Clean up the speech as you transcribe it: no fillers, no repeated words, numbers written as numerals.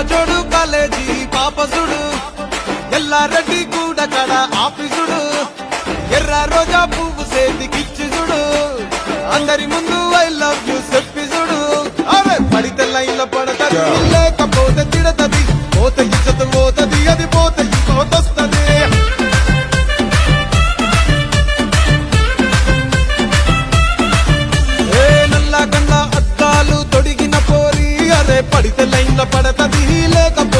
జోడు కాలేజీ పాపసుడు ఎల్లారెడ్డి కూడా కడ ఆఫీసుడు ఎర్ర రోజా పువ్వు సేతికిచ్చి చూడు అందరి ముందు ఐ లవ్ యూ చెప్పి చూడు అరే పడితే లైన్ల పడతది లేకపోతే తిడతది పోత ఇచ్చత పోతది అది పోత ఇంకోతొస్తది ఏ నల్ల గండ్ల అద్దాలు తొడిగిన పోరి అరే పడితే లైన్ల పడతది లేకపోతే